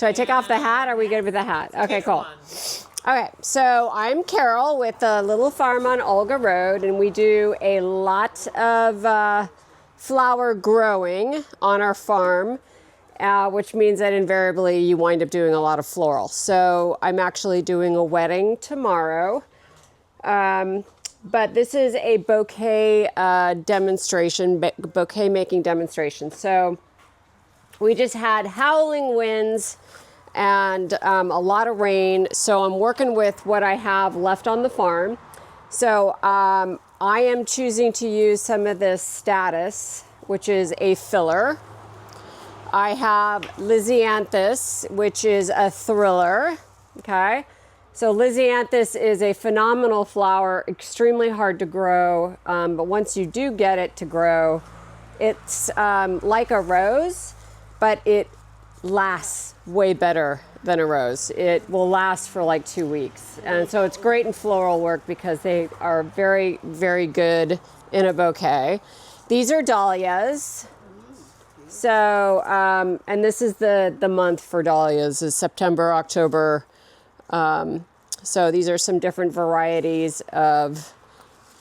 Should I take off the hat? Are we good with the hat? Okay, cool. Okay, so I'm Carol with a little farm on Olga Road, and we do a lot of flower growing on our farm, which means that invariably you wind up doing a lot of floral. So I'm actually doing a wedding tomorrow. But this is a bouquet demonstration, bouquet making demonstration. So we just had howling winds and a lot of rain. So I'm working with what I have left on the farm. So I am choosing to use some of this Status, which is a filler. I have Lysianthus, which is a thriller, okay? So Lysianthus is a phenomenal flower, extremely hard to grow, but once you do get it to grow, it's like a rose, but it lasts way better than a rose. It will last for like 2 weeks. And so it's great in floral work because they are very, very good in a bouquet. These are dahlias. So, and this is the month for dahlias, is September, October. So these are some different varieties of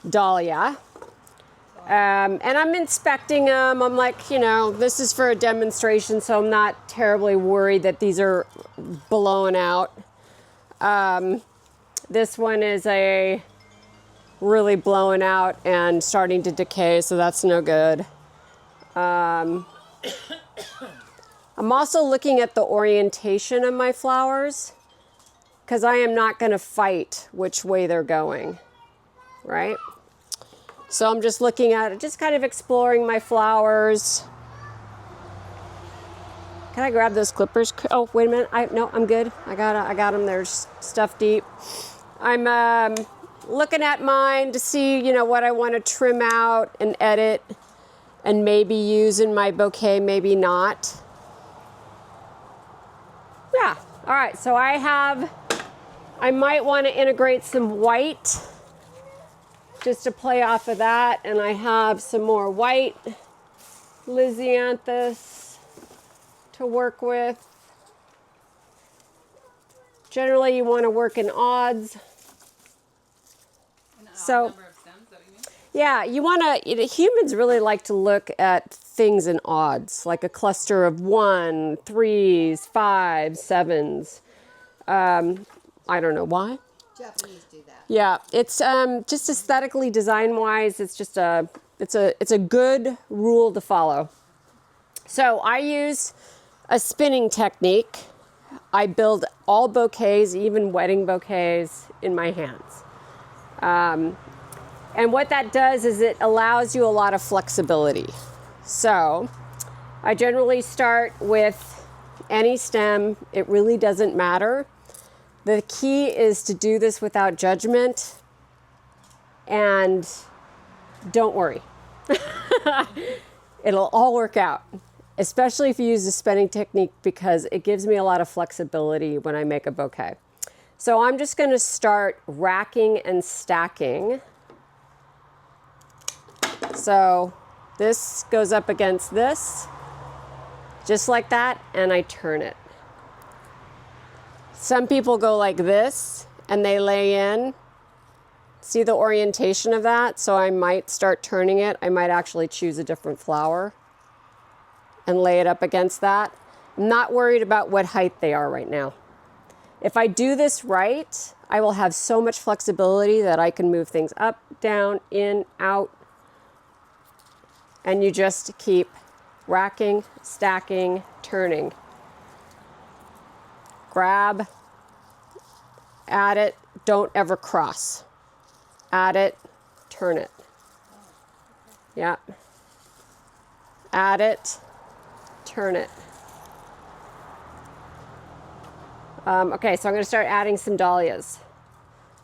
dahlia. And I'm inspecting them. I'm like, you know, this is for a demonstration, so I'm not terribly worried that these are blown out. This one is a really blown out and starting to decay, so that's no good. I'm also looking at the orientation of my flowers because I am not going to fight which way they're going, right? So I'm just looking at it, just kind of exploring my flowers. Can I grab those clippers? Oh, wait a minute. No, I'm good. I got them. They're stuffed deep. I'm looking at mine to see, you know, what I want to trim out and edit and maybe use in my bouquet, maybe not. Yeah. All right. So I might want to integrate some white just to play off of that. And I have some more white Lysianthus to work with. Generally, you want to work in odds. So, number of stems, that you mean? Yeah, you want to, humans really like to look at things in odds, like a cluster of 1, 3s, 5s, 7s. I don't know why. Japanese do that. Yeah, it's just aesthetically, design-wise, it's just it's a good rule to follow. So I use a spinning technique. I build all bouquets, even wedding bouquets, in my hands. And what that does is it allows you a lot of flexibility. So I generally start with any stem. It really doesn't matter. The key is to do this without judgment, and don't worry. It'll all work out, especially if you use the spinning technique, because it gives me a lot of flexibility when I make a bouquet. So I'm just going to start racking and stacking. So this goes up against this, just like that, and I turn it. Some people go like this and they lay in. See the orientation of that? So I might start turning it. I might actually choose a different flower and lay it up against that. I'm not worried about what height they are right now. If I do this right, I will have so much flexibility that I can move things up, down, in, out. And you just keep racking, stacking, turning. Grab, add it, don't ever cross. Add it, turn it. Yeah. Add it, turn it. Okay, so I'm going to start adding some dahlias.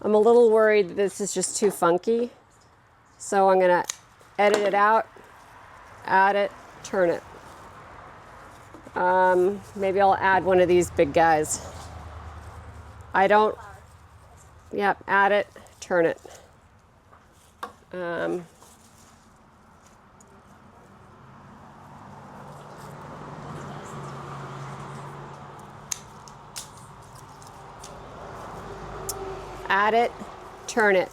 I'm a little worried that this is just too funky. So I'm going to edit it out, add it, turn it. Maybe I'll add one of these big guys. Yep, add it, turn it. Add it, turn it.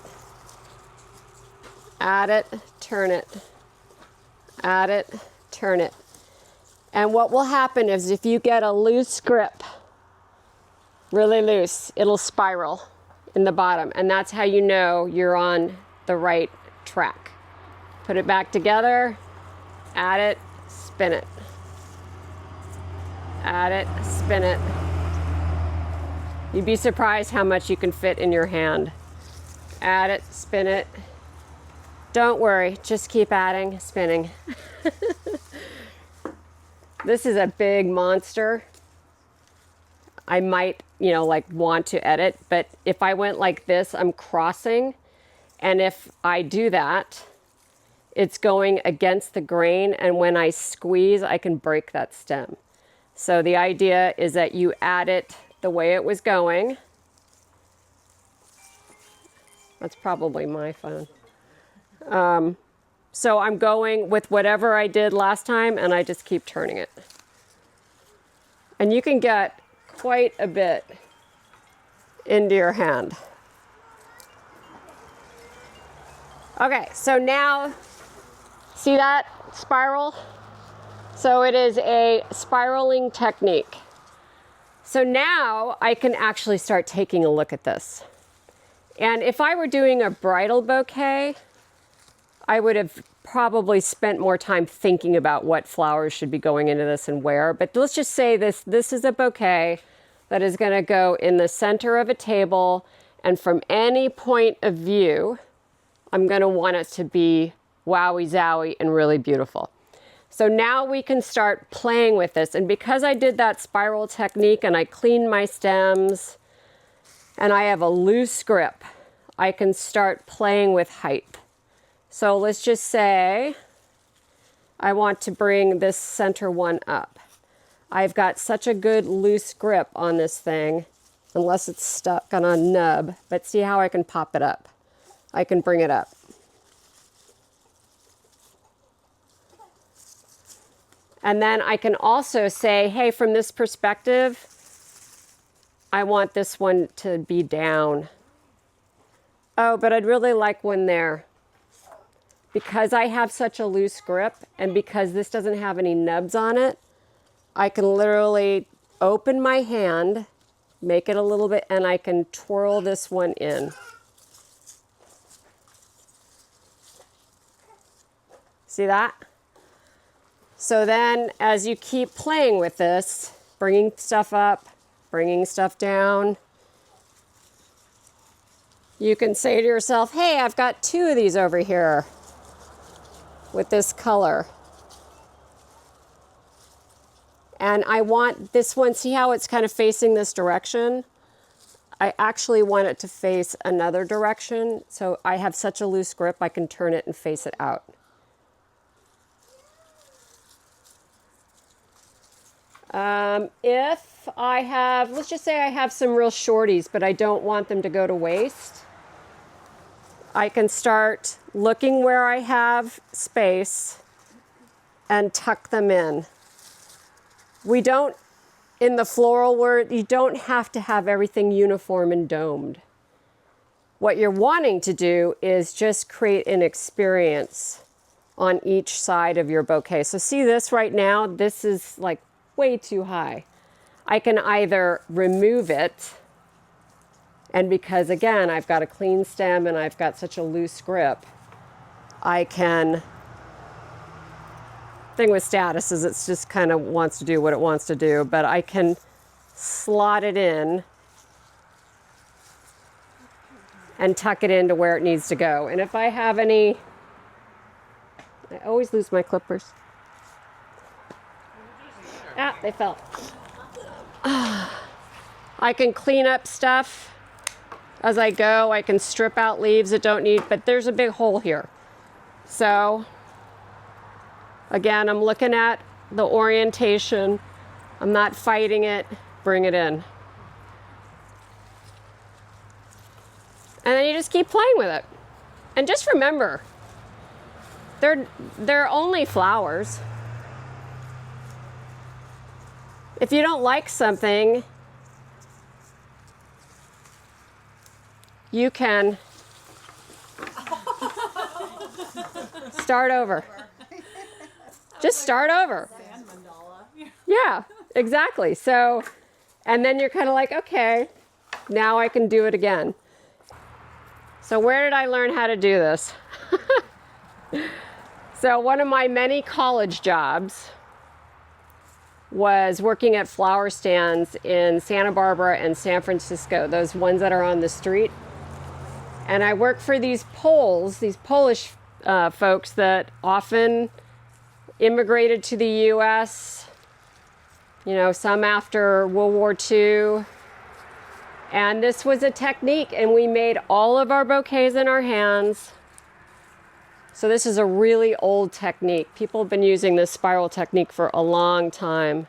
Add it, turn it. Add it, turn it. And what will happen is if you get a loose grip, really loose, it'll spiral in the bottom. And that's how you know you're on the right track. Put it back together, add it, spin it. Add it, spin it. You'd be surprised how much you can fit in your hand. Add it, spin it. Don't worry, just keep adding, spinning. This is a big monster. I might, like want to edit, but if I went like this, I'm crossing. And if I do that, it's going against the grain. And when I squeeze, I can break that stem. So the idea is that you add it the way it was going. That's probably my phone. So I'm going with whatever I did last time, and I just keep turning it. And you can get quite a bit into your hand. Okay, so now, see that spiral? So it is a spiraling technique. So now I can actually start taking a look at this. And if I were doing a bridal bouquet, I would have probably spent more time thinking about what flowers should be going into this and where. But let's just say this is a bouquet that is going to go in the center of a table. And from any point of view, I'm going to want it to be wowie zowie and really beautiful. So now we can start playing with this. And because I did that spiral technique and I cleaned my stems and I have a loose grip, I can start playing with height. So let's just say I want to bring this center one up. I've got such a good loose grip on this thing, unless it's stuck on a nub, but see how I can pop it up. I can bring it up. And then I can also say, hey, from this perspective, I want this one to be down. Oh, but I'd really like one there. Because I have such a loose grip and because this doesn't have any nubs on it, I can literally open my hand, make it a little bit, and I can twirl this one in. See that? So then as you keep playing with this, bringing stuff up, bringing stuff down, you can say to yourself, hey, I've got 2 of these over here with this color. And I want this one, see how it's kind of facing this direction? I actually want it to face another direction. So I have such a loose grip, I can turn it and face it out. If I have, let's just say I have some real shorties, but I don't want them to go to waste, I can start looking where I have space and tuck them in. We don't, in the floral world, you don't have to have everything uniform and domed. What you're wanting to do is just create an experience on each side of your bouquet. So see this right now? This is like way too high. I can either remove it, and because again, I've got a clean stem and I've got such a loose grip, I can, thing with status is it's just kind of wants to do what it wants to do, but I can slot it in and tuck it into where it needs to go. And if I have any, I always lose my clippers. Ah, they fell. I can clean up stuff as I go. I can strip out leaves that don't need, but there's a big hole here. So again, I'm looking at the orientation. I'm not fighting it. Bring it in. And then you just keep playing with it. And just remember, they're only flowers. If you don't like something, you can start over. Just start over. Yeah, exactly. So, and then you're kind of like, okay, now I can do it again. So where did I learn how to do this? So one of my many college jobs was working at flower stands in Santa Barbara and San Francisco, those ones that are on the street. And I worked for these Polish folks that often immigrated to the U.S., you know, some after World War II. And this was a technique, and we made all of our bouquets in our hands. So this is a really old technique. People have been using this spiral technique for a long time.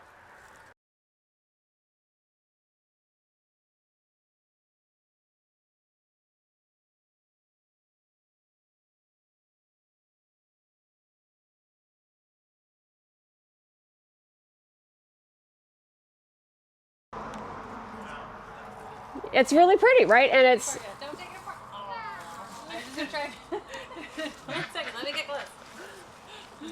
It's really pretty, right? And it's... Don't take it apart. I was just gonna try. 1 second, let me get close.